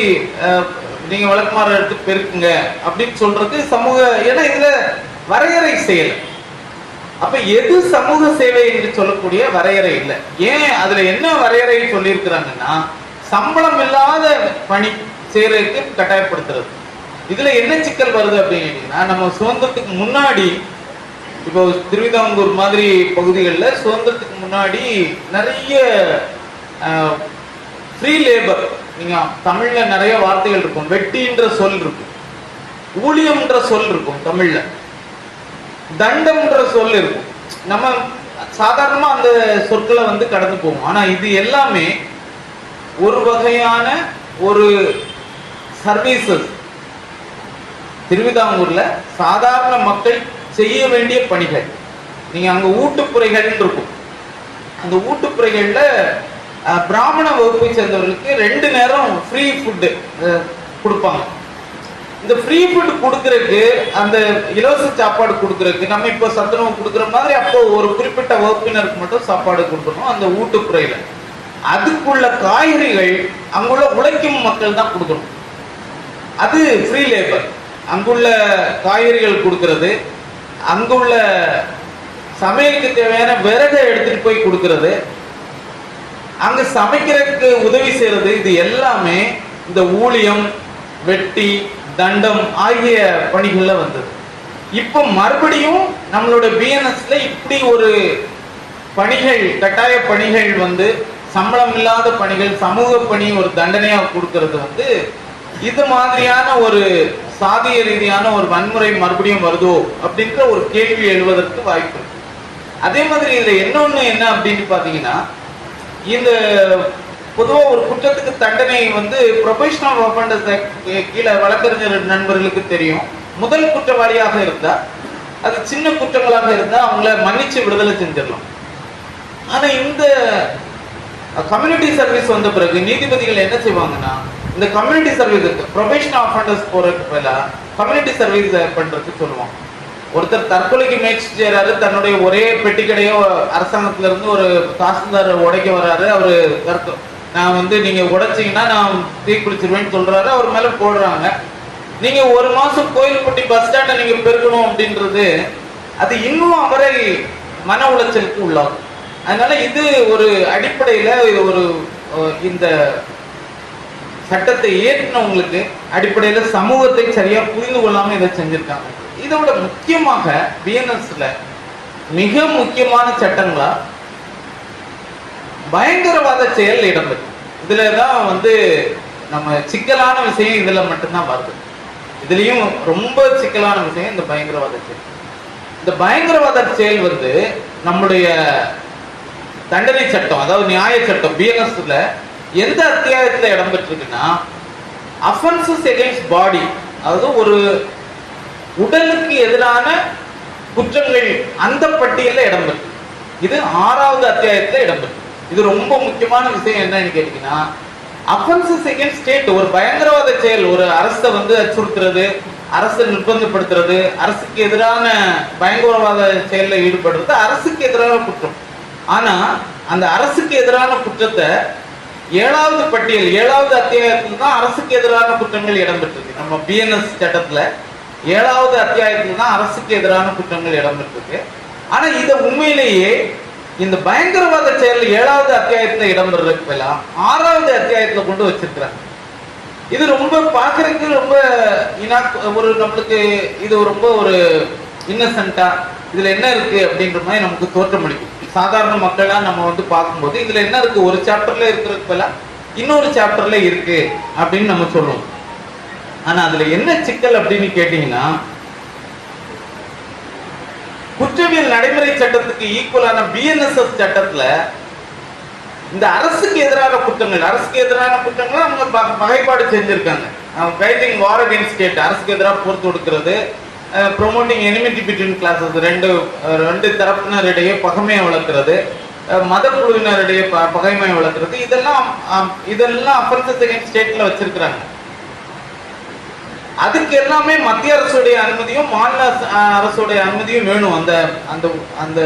நீங்க விளக்குமாறு எடுத்து பெருக்குங்க அப்படின்னு சொல்றது சமூக, ஏன்னா இதுல வரையறை செய்யல. அப்ப எது சமூக சேவை என்று சொல்லக்கூடிய வரையறை இல்லை. ஏன் அதுல என்ன வரையறை சொல்லி இருக்கிறாங்கன்னா, சம்பளம் இல்லாத பணி செய்யறதுக்கு கட்டாயப்படுத்துறது. இதுல என்ன சிக்கல் வருது அப்படின்னா, நம்ம சுதந்திரத்துக்கு முன்னாடி, இப்போ திருவிதாங்கூர் மாதிரி பகுதிகளில் சுதந்திரத்துக்கு முன்னாடி நிறைய ஃப்ரீ லேபர், நீங்க தமிழ்ல நிறைய வார்த்தைகள் இருக்கும். வெட்டின்ற சொல் இருக்கும், ஊழியம்ன்ற சொல் இருக்கும் தமிழ்ல, தண்டம்ன்ற சொல் இருக்கும். நம்ம சாதாரணமா அந்த சொற்களை கடந்து போவோம். ஆனா இது எல்லாமே ஒரு வகையான ஒரு சர்வீசஸ். திருவிதாங்கூர்ல சாதாரண மக்கள் செய்ய வேண்டிய பணிகள். நீங்க அங்க ஊட்டுப்புறைகள் இருக்கும். அந்த ஊட்டுப்புறைகள்ல பிராமண வகுப்பை சேர்ந்தவர்களுக்கு 2 நேரம் ஃப்ரீ ஃபுட்டு கொடுப்பாங்க. இந்த ஃப்ரீ ஃபுட் கொடுக்கறதுக்கு, அந்த இலவச சாப்பாடு கொடுக்கறதுக்கு, நம்ம இப்போ சத்துணவு கொடுக்குற மாதிரி அப்போ ஒரு குறிப்பிட்ட வகுப்பினருக்கு மட்டும் சாப்பாடு கொடுக்கணும் அந்த ஊட்டுப்புறையில. அதுக்குள்ள காய்கறிகள் அங்குள்ள உழைக்கும் மக்கள் தான் கொடுக்கணும். அது ஃப்ரீ லேபர். அங்குள்ள காய்கறிகள் கொடுக்கறது, அங்குள்ள சமையலுக்கு தேவையான விறகை எடுத்துட்டு போய் கொடுக்கறது, அங்க சமைக்கிறதுக்கு உதவி செய்யறது, இது எல்லாமே இந்த ஊழியம், வெட்டி, தண்டம் ஆகிய பணிகள்ல வந்தது. இப்போ மறுபடியும் நம்மளோட பிஎன்எஸ்ல இப்படி ஒரு பணிகள், கட்டாய பணிகள் சம்பளம் இல்லாத பணிகள், சமூக பணி ஒரு தண்டனையா கொடுக்கறது இது மாதிரியான ஒரு சாதிய ரீதியான ஒரு வன்முறை மறுபடியும் வருதோ அப்படின்ற ஒரு கேள்வி எழுவதற்கு வாய்ப்பு இருக்கு. அதே மாதிரி இதுல என்ன அப்படின்னு பாத்தீங்கன்னா, இந்த பொதுவாக ஒரு குற்றத்துக்கு தண்டனை ப்ரொபேஷனல் ஆஃபெண்டர்ஸ் கீழே வழக்கறிஞர் நண்பர்களுக்கு தெரியும். முதல் குற்றவாளியாக இருந்தா, அது சின்ன குற்றங்களாக இருந்தா அவங்கள மன்னிச்சு விடுதலை செஞ்சிடலாம். ஆனா இந்த கம்யூனிட்டி சர்வீஸ் வந்த பிறகு நீதிபதிகள் என்ன செய்வாங்கன்னா, இந்த கம்யூனிட்டி சர்வீஸ் ப்ரொபேஷனல் ஆஃபெண்டர்ஸ் போறதுக்கு பதிலா கம்யூனிட்டி சர்வீஸ் பண்றதுக்கு சொல்லுவாங்க. ஒருத்தர் தற்கொலைக்கு முயற்சி செய்யறாரு, தன்னுடைய ஒரே பெட்டி கடையோ அரசாங்கத்துல இருந்து ஒரு தாசில்தார் உடைக்க வர்றாரு. அவரு நான் நீங்க உடைச்சிங்கன்னா நான் தீக்குளிச்சிருவேன்னு சொல்றாரு. அவர் மேல போடுறாங்க. நீங்க 1 மாசம் கோயில்பட்டி பஸ் ஸ்டாண்டை நீங்க பெருக்கணும் அப்படின்றது அது இன்னும் அவரை மன உளைச்சலுக்கு உள்ளாகும். அதனால இது ஒரு அடிப்படையில ஒரு இந்த சட்டத்தை ஏற்றினவங்களுக்கு அடிப்படையில சமூகத்தை சரியா புரிந்து கொள்ளாம இதை செஞ்சிருக்காங்க. இதோட முக்கியமாக பிஎன்எஸ்ல மிக முக்கியமான சட்டங்களா பயங்கரவாத செயல் இடம்பெறும். இதுலதான் நம்ம சிக்கலான விஷயம் இதுல மட்டும்தான் வருது. இதுலயும் ரொம்ப சிக்கலான விஷயம் இந்த பயங்கரவாத செயல். இந்த பயங்கரவாத செயல் நம்முடைய தண்டனை சட்டம், அதாவது நியாய சட்டம் பிஎன்எஸ்ல எந்த அத்தியாயத்துல இடம்பெற்றிருக்குன்னா, அஃபென்சஸ் அகைன்ஸ்ட் பாடி, அதாவது ஒரு உடலுக்கு எதிரான குற்றங்கள் அந்த பட்டியலில் இடம்பெற்று. இது 6வது அத்தியாயத்துல இடம்பெற்று. இது ரொம்ப முக்கியமான விஷயம் என்னன்னு கேட்டீங்கன்னா, அஃபென்சஸ் அகைன்ஸ்ட் ஸ்டேட், ஒரு பயங்கரவாத செயல், ஒரு அரசை அச்சுறுத்துறது, அரசை நிர்பந்தப்படுத்துறது, அரசுக்கு எதிரான பயங்கரவாத செயலில் ஈடுபடுறது அரசுக்கு எதிரான குற்றம். ஆனா அந்த அரசுக்கு எதிரான குற்றத்தை 7வது பட்டியல் 7வது அத்தியாயத்தில் தான் அரசுக்கு எதிரான குற்றங்கள் இடம்பெற்றிருக்கு. நம்ம பிஎன்எஸ் சட்டத்துல 7வது அத்தியாயத்தில் தான் அரசுக்கு எதிரான குற்றங்கள் இடம்பெற்றிருக்கு. ஆனா இதை உண்மையிலேயே இந்த பயங்கரவாத செயல் 7வது அத்தியாயத்துல இடம்பெறதுக்கு எல்லாம் 6வது அத்தியாயத்துல கொண்டு வச்சிருக்கிறாங்க. இது ரொம்ப பாக்குறதுக்கு ரொம்ப ஒரு நம்மளுக்கு இது ரொம்ப ஒரு இன்னசென்ட்டா இதுல என்ன இருக்கு அப்படின்ற மாதிரி நமக்கு தோற்றம் அளிக்கும். சாதாரண மக்களா நம்ம பார்க்கும்போது இதுல என்ன இருக்கு, ஒரு சாப்டர்ல இருக்கிறதுக்கு இன்னொரு சாப்டர்ல இருக்கு அப்படின்னு நம்ம சொல்லுவோம். ஆனா அதுல என்ன சிக்கல் அப்படின்னு கேட்டீங்கன்னா, குற்றவியல் நடைமுறை சட்டத்துக்கு ஈக்குவலான பிஎன்எஸ்எஸ் சட்டத்துல இந்த அரசுக்கு எதிரான குற்றங்கள் அவங்க வகைப்பாடு செஞ்சிருக்காங்க. ஃபைட்டிங் வார் அகைன்ஸ்ட் ஸ்டேட், அரசுக்கு எதிராக போர் தொடுக்கிறது, ப்ரொமோட்டிங் எனிமிட்டி பிட்வீன் கிளாஸஸ், ரெண்டு தரப்பினரிடையே பகைமையை வளர்க்கிறது, மத குழுவினரிடையே பகைமையை வளர்க்கிறது, இதெல்லாம் அஃபென்சஸ் அகைன்ஸ்ட் ஸ்டேட்ல வச்சிருக்கிறாங்க. அதுக்கு எல்லாமே மத்திய அரசுடைய அனுமதியும் மாநில அரசுடைய அனுமதியும் வேணும். அந்த அந்த அந்த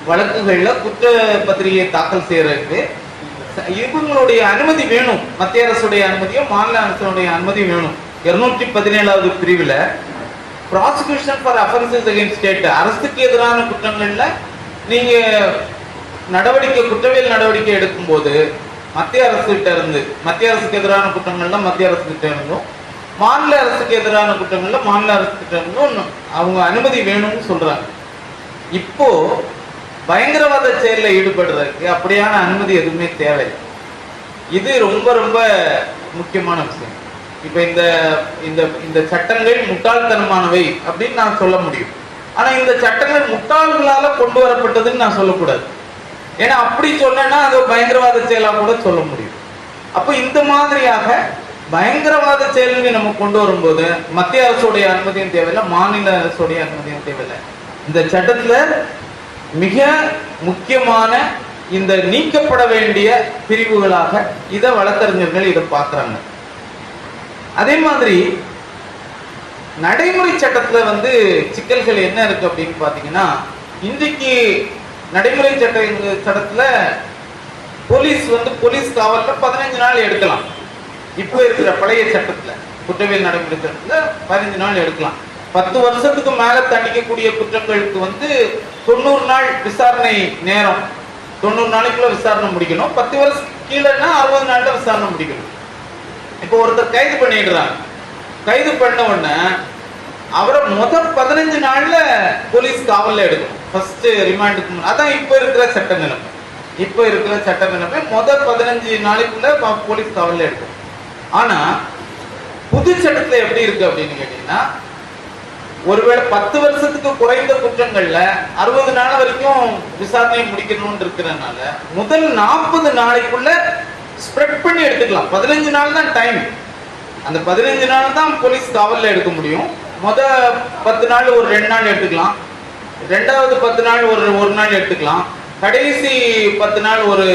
வழக்குகள்ல குற்றப்பத்திரிகை தாக்கல் செய்யறதுக்கு இவங்களுடைய அனுமதி வேணும். மத்திய அரசுடைய அனுமதியும் மாநில அரசுடைய அனுமதியும் வேணும். 217வது பிரிவுல prosecution for offences against state, அரசுக்கு எதிரான குற்றங்கள்ல நீங்க குற்றவியல் நடவடிக்கை எடுக்கும் போது மத்திய அரசுக்கு எதிரான குற்றங்கள்ல மத்திய அரசு கிட்ட இருந்தும், மாநில அரசுக்கு எதிரான குற்றங்கள்ல மாநில அரசு கிட்ட இருந்தும் அவங்க அனுமதி வேணும்னு சொல்றாங்க. இப்போ பயங்கரவாத செயலில் ஈடுபடுறதுக்கு அப்படியான அனுமதி எதுவுமே தேவை. இது ரொம்ப ரொம்ப முக்கியமான விஷயம். இப்ப இந்த இந்த இந்த சட்டங்கள் முட்டாள்தனமானவை அப்படின்னு நான் சொல்ல முடியும். ஆனா இந்த சட்டங்கள் முட்டாள்களால கொண்டு வரப்பட்டதுன்னு நான் சொல்லக்கூடாது. ஏன்னா அப்படி சொன்னா அது பயங்கரவாத செயலா கூட சொல்ல முடியும். அப்போ இந்த மாதிரியாக பயங்கரவாத செயல்களை நம்ம கொண்டு வரும்போது மத்திய அரசுடைய அனுமதியும் தேவையில்லை, மாநில அரசுடைய அனுமதியும் தேவையில்லை. இந்த சட்டத்துல மிக முக்கியமான இந்த நீக்கப்பட வேண்டிய பிரிவுகளாக இதை வழக்கறிஞர்கள் இதை பார்க்கறாங்க. அதே மாதிரி நடைமுறை சட்டத்துல சிக்கல்கள் என்ன இருக்கு அப்படின்னு பாத்தீங்கன்னா, இன்றைக்கு நடைமுறை சட்டத்துல போலீஸ் காவல்ல 15 நாள் எடுக்கலாம். இப்போ இருக்கிற பழைய சட்டத்துல குற்றவியல் நடைமுறை சட்டத்துல 15 நாள் எடுக்கலாம். 10 வருஷத்துக்கு மேல தண்டிக்கக்கூடிய குற்றங்களுக்கு 90 நாள் விசாரணை நேரம், 90 நாளைக்குள்ள விசாரணை முடிக்கணும். 10 வருஷம் கீழேன்னா 60 நாள்ல விசாரணை முடிக்கணும். இப்போ ஒருத்தர் கைது பண்ணிடுறாங்க. கைது பண்ண உடனே அவரை முதல் 15 நாள்ல போலீஸ் காவல்ல எடுக்கணும். ஃபர்ஸ்ட் ரிமாண்டுக்கு அதான் இப்ப இருக்கிற சட்ட நிலைமை. முதல் 15 நாளைக்குள்ள போலீஸ் காவல்ல எடுக்கணும். ஆனா புது சட்டத்துல எப்படி இருக்கு அப்படின்னு கேட்டீங்கன்னா, ஒருவேளை 10 வருஷத்துக்கு குறைந்த குற்றங்கள்ல 60 நாள் வரைக்கும் விசாரணை முடிக்கணும்னு இருக்கிறதுனால முதல் 40 நாளைக்குள்ள ஸ்ப்ரெட் பண்ணி எடுத்துக்கலாம். 15 நாள் தான் டைம். அந்த 15 நாள் தான் போலீஸ் காவல்ல எடுக்க முடியும். முதல் 10 நாள் ஒரு 2 நாள் எடுத்துக்கலாம், ரெண்டாவது 10 நாள் ஒரு நாள் எடுத்துக்கலாம், கடைசி 10 நாள் ஒரு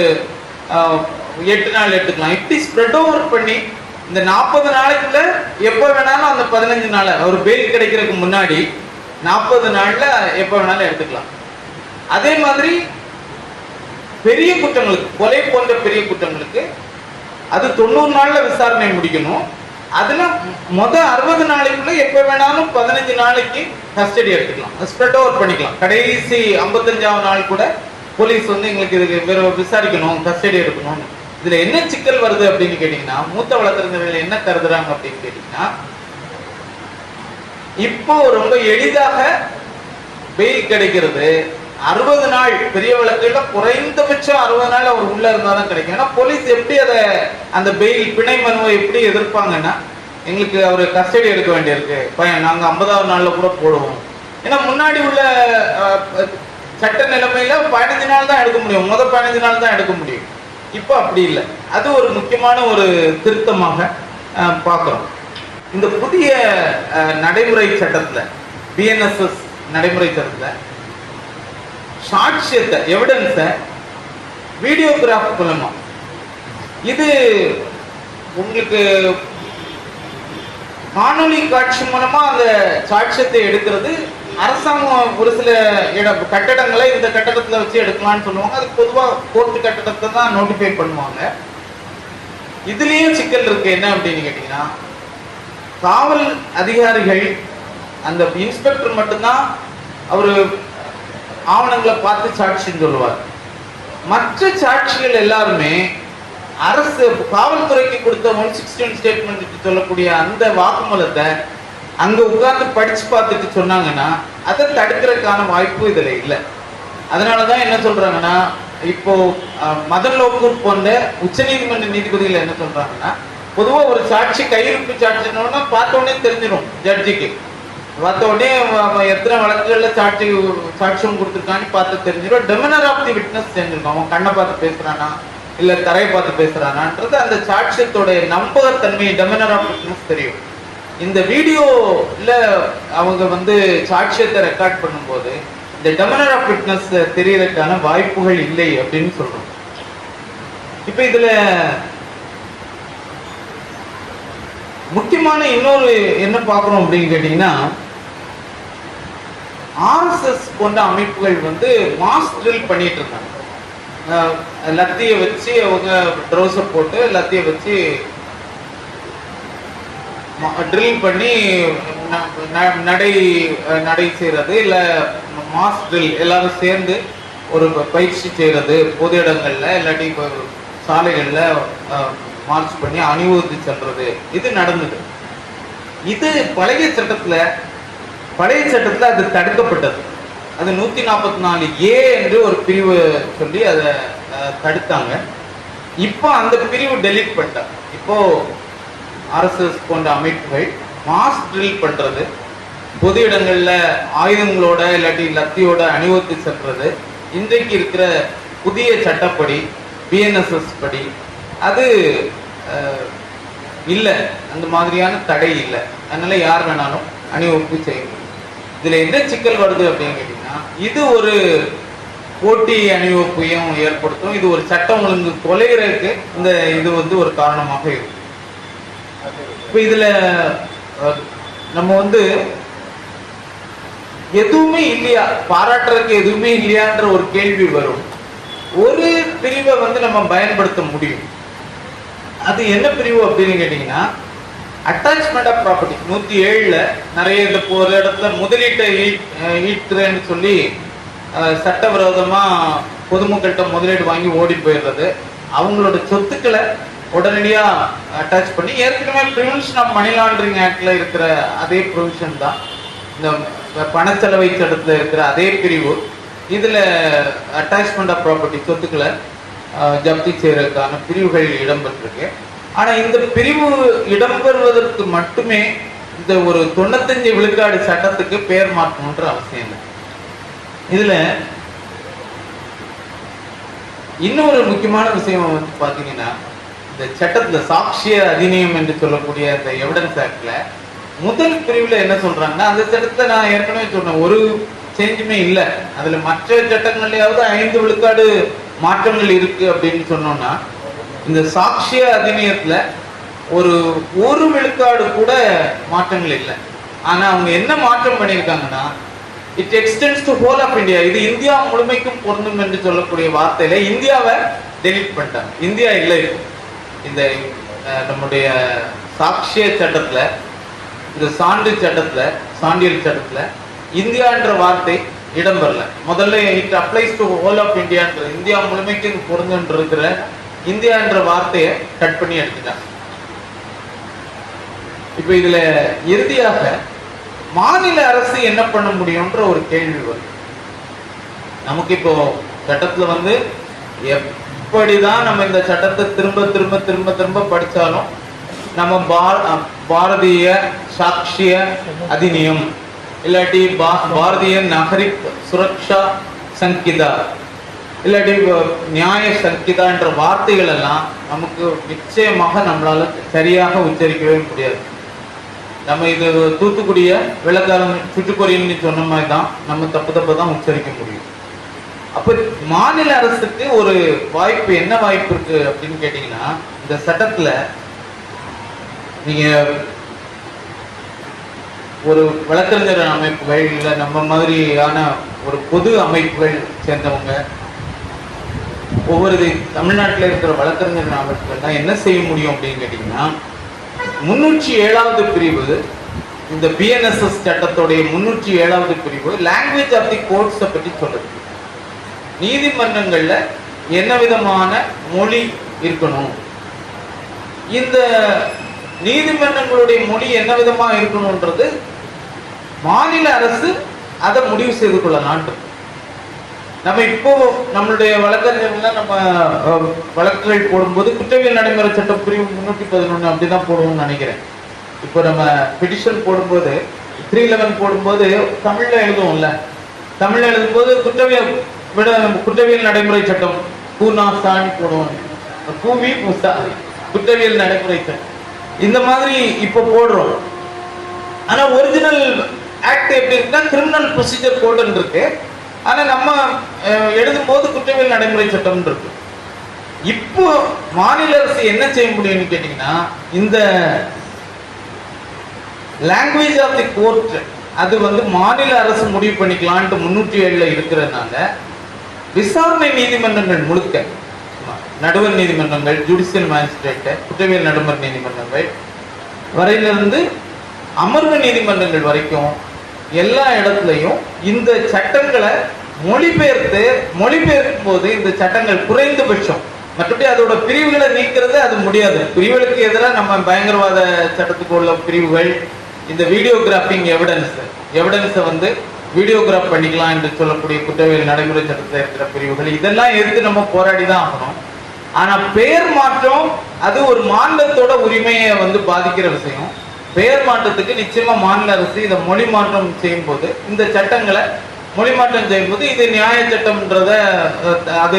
8 நாள் எடுத்துக்கலாம். இப்படி ஸ்ப்ரெட் ஓவர் பண்ணி இந்த 40 நாளைக்குள்ள எப்போ வேணாலும் அந்த 15 நாள் ஒரு பெயில் கிடைக்கிறதுக்கு முன்னாடி 40 நாள்ல எப்போ வேணாலும் எடுத்துக்கலாம். அதே மாதிரி பெரிய குற்றங்களுக்கு, கொலை போன்ற பெரிய குற்றங்களுக்கு அது 90 நாள்ல விசாரணை முடிக்கணும். அதுல மொத 60 நாளைக்குள்ள எப்ப வேணாலும் 15 நாளைக்கு கஸ்டடி எடுத்துக்கலாம், ஸ்ப்ரெட் ஓவர் பண்ணிக்கலாம். கடைசி 55வது நாள் கூட போலீஸ் வந்து எங்களுக்கு இதுக்கு வேற விசாரிக்கணும், கஸ்டடி எடுக்கணும். இதுல என்ன சிக்கல் வருது அப்படின்னு கேட்டீங்கன்னா, மூத்த வழக்கறிஞர்கள் என்ன கருதுறாங்க அப்படின்னு கேட்டீங்கன்னா, இப்போ ரொம்ப எளிதாக பெயில் கிடைக்கிறது 60 நாள், பெரிய வழக்குல குறைந்தபட்சம் 60 நாள் அவர் உள்ள இருந்தாதான் கிடைக்கும். ஏன்னா போலீஸ் எப்படி அதை அந்த பெயில் பிணை மனுவை எப்படி எதிர்ப்பாங்கன்னா, எங்களுக்கு அவர் கஸ்டடி எடுக்க வேண்டியிருக்கு, நாங்க 50வது நாள்ல கூட போடுவோம். ஏன்னா முன்னாடி உள்ள சட்ட நிலைமையில 15 நாள் தான் எடுக்க முடியும், முதல் 15 நாள் தான் எடுக்க முடியும். இப்போ அப்படி இல்லை. அது ஒரு முக்கியமான ஒரு திருத்தமாக பார்க்கிறோம். இந்த புதிய நடைமுறை சட்டத்துல, பிஎன்எஸ்எஸ் நடைமுறை சட்டத்துல சாட்சியத்தை, எவிடன்ஸை வீடியோகிராஃப் மூலமா, இது உங்களுக்கு காணொலி காட்சி மூலமா அந்த சாட்சியத்தை எடுக்கிறது அரசாங்கம் ஒரு சில கட்டடங்களை இந்த கட்டடத்துல வச்சு எடுக்கலாம்னு சொல்லுவாங்க. அது பொதுவாக கோர்ட்டு கட்டடத்தை தான் நோட்டிஃபை பண்ணுவாங்க. இதுலயும் சிக்கல் இருக்கு. என்ன அப்படின்னு கேட்டீங்கன்னா, காவல் அதிகாரிகள் அந்த இன்ஸ்பெக்டர் மட்டும்தான் அவரு ஆவணங்களை பார்த்து சாட்சின்னு சொல்லுவார். மற்ற சாட்சிகள் எல்லாருமே அரசு காவல்துறைக்கு கொடுத்த 161 ஸ்டேட்மெண்ட் சொல்லக்கூடிய அந்த வாக்குமூலத்தை அங்க உட்கார்ந்து படிச்சு பார்த்துட்டு சொன்னாங்கன்னா அதை தடுக்கிறதுக்கான வாய்ப்பு இதுல இல்லை. அதனாலதான் என்ன சொல்றாங்கன்னா, இப்போ மதன் லோகூர் போன்ற உச்சநீதிமன்ற நீதிபதிகள் என்ன சொல்றாங்கன்னா, பொதுவா ஒரு சாட்சி கையிருப்பு சாட்சினோன்னா பார்த்த உடனே தெரிஞ்சிடும் ஜட்ஜிக்கு. பார்த்த உடனே எத்தனை வழக்குகள்ல சாட்சியம் கொடுத்துருக்கான்னு பார்த்து தெரிஞ்சிடும். டெமினர் ஆஃப் தி விட்னஸ் தெரிஞ்சிருக்கும். அவன் கண்ணை பார்த்து பேசுறானா இல்ல தரையை பார்த்து பேசுறானான்றது அந்த சாட்சியத்தோடைய நம்பகத்தன்மை, டெமினர் ஆஃப் விட்னஸ் தெரியும். இந்த வீடியோல அவங்க வந்து சாட்சியத்தை ரெக்கார்ட் பண்ணும்போது இந்த டெமினர் ஆஃப் விட்னஸ் தெரியறதுக்கான வாய்ப்புகள் இல்லை அப்படின்னு சொல்றோம். இப்ப இதுல முக்கியமான இன்னொரு என்ன பார்க்கறோம் அப்படின்னு கேட்டீங்கன்னா, ஆர்எஸ்எஸ் போன்ற அமைப்புகள் வந்து மாஸ் ட்ரில் பண்ணிட்டு இருக்காங்க. லத்திய வச்சு அவங்க ட்ரௌசர் போட்டு லத்திய வச்சு ட்ரில் பண்ணி நடை செய்யறது, இல்ல மாஸ் ட்ரில் எல்லாரும் சேர்ந்து ஒரு பயிற்சி செய்யறது, பொது இடங்கள்ல இல்லாட்டி சாலைகள்ல மார்ச் பண்ணி அணிவகுத்து செல்றது, இது நடந்தது. இது பழைய சட்டத்துல அது தடுக்கப்பட்டது. அது 144A என்று ஒரு பிரிவு சொல்லி அதை தடுத்தாங்க. இப்போ அந்த பிரிவு டெலீட் பண்ணிட்டாங்க. இப்போ ஆர்எஸ்எஸ் போன்ற அமைப்புகள் மாஸ் ட்ரில் பண்றது, பொது இடங்கள்ல ஆயுதங்களோட இல்லாட்டி லத்தியோட அணிவகுத்து செல்றது, இன்றைக்கு இருக்கிற புதிய சட்டப்படி பிஎன்எஸ்எஸ் படி அது இல்லை, அந்த மாதிரியான தடை இல்லை. அதனால யார் வேணாலும் அணிவகுப்பு செய்ய முடியும். இதுல என்ன சிக்கல் வருது அப்படின்னு கேட்டீங்கன்னா, இது ஒரு போட்டி அணிவகுப்பையும் ஏற்படுத்தும். இது ஒரு சட்டம் ஒழுங்கு கொலைகிறதுக்கு இந்த இது வந்து ஒரு காரணமாக இருக்கும். இப்ப இதுல நம்ம வந்து எதுவுமே இல்லையா, பாராட்டுறதுக்கு எதுவுமே இல்லையான்ற ஒரு கேள்வி வரும். ஒரு பிரிவை வந்து நம்ம பயன்படுத்த முடியும். அது என்ன பிரிவு அப்படின்னு கேட்டீங்கன்னா, அட்டாச்மெண்ட் ஆஃப் ப்ராப்பர்ட்டி 107ல நிறைய இந்த ஒரு இடத்துல முதலீட்டை ஈட்டுறேன்னு சொல்லி சட்டவிரோதமா பொதுமக்கள்கிட்ட முதலீடு வாங்கி ஓடி போயிடுறது, அவங்களோட சொத்துக்களை உடனடியா அட்டாச் பண்ணி, ஏற்கனவே ப்ரிவென்ஷன் ஆஃப் மணி லாண்டரிங் ஆக்ட்ல இருக்கிற அதே ப்ரொவிஷன் தான் இந்த பணச்செலவை சட்டத்துல இருக்கிற அதே பிரிவு. இதுல அட்டாச்மெண்ட் ஆஃப் ப்ராப்பர்ட்டி சொத்துக்களை ஜப்தி செய்யறதுக்கான பிரிவுகள் இடம்பெற்றிருக்கு. ஆனா இந்த பிரிவு இடம்பெறுவதற்கு மட்டுமே இந்த ஒரு 95 விழுக்காடு சட்டத்துக்கு பெயர் மாற்றணுன்ற அவசியம் இல்லை. இதுல இன்னொரு முக்கியமான விஷயம் வந்து பாத்தீங்கன்னா, இந்த சட்டத்துல சாட்சிய அதிநியம் என்று சொல்லக்கூடிய இந்த எவிடன்ஸ் ஆக்ட்ல முதல் பிரிவுல என்ன சொல்றாங்கன்னா, அந்த சட்டத்துல நான் ஏற்கனவே சொன்னேன் ஒரு சேஞ்சுமே இல்லை. அதுல மற்ற சட்டங்கள்லயாவது 5 விழுக்காடு மாற்றங்கள் இருக்கு அப்படின்னு சொன்னோம்னா, இந்த சாட்சிய அதிநியத்துல ஒரு விழுக்காடு கூட மாற்றங்கள் இல்லை. ஆனா அவங்க என்ன மாற்றம் பண்ணியிருக்காங்கன்னா, it extends to whole of India, இது இந்தியா முழுமைக்கும் பொருந்தும் என்று சொல்லக்கூடிய வார்த்தையில இந்தியாவை டெலீட் பண்ணிட்டாங்க. இந்தியா இல்லை. இந்த நம்முடைய சாட்சிய சட்டத்துல, இந்த சான்றியல் சட்டத்துல இந்தியா என்ற வார்த்தை இடம்பெறல. முதல்ல it applies to whole of India, India முழுமைக்கு பொருந்துன்னு இருக்கிற இந்தியா என்ற வார்த்தையை கட் பண்ணி எடுத்துட்டாங்க. இப்ப இதுல இறுதியாக மாநில அரசு என்ன பண்ண முடியும்ன்ற ஒரு கேள்வி வரும் நமக்கு. இப்போ சட்டத்துல எப்படிதான் நம்ம இந்த சட்டத்தை திரும்ப திரும்ப திரும்ப திரும்ப படிச்சாலும் நம்ம பாரதிய சாட்சிய அதிநியம் இல்லாட்டி பாரதிய நாகரிக் சுரக்ஷா சங்கிதா இல்லாட்டி நியாய சங்கிதா என்ற வார்த்தைகள் எல்லாம் நமக்கு நிச்சயமாக நம்மளால சரியாக உச்சரிக்கவே முடியாது. நம்ம இது தூத்துக்குடிய வெள்ளக்காரன் சுற்றுப்பொறியல்னு சொன்ன மாதிரி தான் நம்ம தப்பு தான் உச்சரிக்க முடியும். அப்ப மாநில அரசுக்கு ஒரு வாய்ப்பு, என்ன வாய்ப்பு இருக்கு அப்படின்னு கேட்டீங்கன்னா, இந்த சட்டத்துல நீங்க ஒரு வழக்கறிஞர் அமைப்புகள் இல்ல நம்ம மாதிரியான ஒரு பொது அமைப்புகள் சேர்ந்தவங்க, ஒவ்வொரு தமிழ்நாட்டில் இருக்கிற வழக்கறிஞர் அமைப்புகள் தான் என்ன செய்ய முடியும் அப்படின்னு கேட்டீங்கன்னா, 307வது பிரிவு, இந்த பிஎன்எஸ்எஸ் சட்டத்துடைய 307வது பிரிவு லாங்குவேஜ் ஆஃப் தி கோர்ட்ஸ் பற்றி சொல்லுது. நீதிமன்றங்கள்ல என்ன விதமான மொழி இருக்கணும், இந்த நீதிமன்றங்களுடைய மொழி என்ன விதமா இருக்கணும்ன்றது மாநில அரசு அதை முடிவு செய்து கொள்ளலாம். நம்ம இப்போ நம்மளுடைய வழக்கறிஞர்கள நம்ம வழக்குகள் போடும்போது குற்றவியல் நடைமுறை சட்டம் பிரிவு 311 அப்படிதான் போடுவோம்னு நினைக்கிறேன். இப்போ நம்ம பெட்டிஷன் போடும்போது 311 போடும்போது தமிழ்ல எழுதுவோம்ல, தமிழ்ல எழுதும்போது குற்றவியல் நடைமுறை சட்டம் பூனா சாணி போடுவோம், பூமி பூசா குற்றவியல் நடைமுறை சட்டம் இந்த மாதிரி இப்போ போடுறோம். ஆனா ஒரிஜினல் ஆக்ட் எப்படி இருக்குன்னா கிரிமினல் ப்ரொசீஜர் கோடுன்னு இருக்கு. ஆனா நம்ம எழுதும் போது குற்றவியல் நடைமுறை சட்டம் இருக்கு. இப்போ மாநில அரசு என்ன செய்ய முடியும்னு கேட்டீங்கன்னா, இந்த லாங்குவேஜ் ஆஃப் தி கோர்ட் அது மாநில அரசு முடிவு பண்ணிக்கலான்ட்டு 307 இருக்கிறதுனால விசாரணை நீதிமன்றங்கள் முழுக்க, நடுவர் நீதிமன்றங்கள், ஜுடிஷியல் மேஜிஸ்ட்ரேட், குற்றவியல் நடுவர் நீதிமன்றங்கள் வரையிலிருந்து அமர்வு நீதிமன்றங்கள் வரைக்கும் எல்லா இடத்துலையும் இந்த சட்டங்களை மொழிபெயர்க்கும் போது இந்த சட்டங்கள் குறைந்தபட்சம், மற்றபடி அதோட பிரிவுகளை நீக்கிறது அது முடியாது. பிரிவுகளுக்கு எதிராக நம்ம பயங்கரவாத சட்டத்துக்கு உள்ள பிரிவுகள், இந்த வீடியோகிராபிங் எவிடன்ஸை வீடியோகிராஃப் பண்ணிக்கலாம் என்று சொல்லக்கூடிய குற்றவியல் நடைமுறை சட்டத்தில் இருக்கிற பிரிவுகள், இதெல்லாம் எதிர்த்து நம்ம போராடி தான் ஆகணும். ஆனா பெயர் மாற்றம் அது ஒரு மாநிலத்தோட உரிமையை பாதிக்கிற விஷயம். பெயர் மாற்றத்துக்கு நிச்சயமா மாநில அரசு இதை மொழி மாற்றம் செய்யும் போது, இந்த சட்டங்களை மொழி மாற்றம் செய்யும் போது இது நியாய சட்டம்ன்றத அது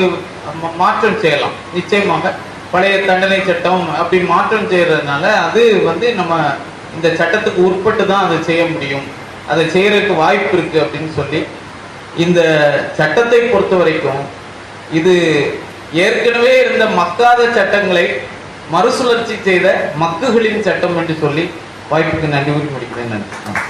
மாற்றம் செய்யலாம். நிச்சயமாக பழைய தண்டனை சட்டம் அப்படி மாற்றம் செய்யறதுனால அது நம்ம இந்த சட்டத்துக்கு உட்பட்டு தான் அதை செய்ய முடியும், அதை செய்யறதுக்கு வாய்ப்பு இருக்கு அப்படின்னு சொல்லி, இந்த சட்டத்தை பொறுத்த வரைக்கும் இது ஏற்கனவே இருந்த மக்காத சட்டங்களை மறுசுழற்சி செய்த மக்குகளின் சட்டம் என்று சொல்லி வாய்ப்புக்கு நன்றி கூறி முடிக்கிறேன். நன்றி.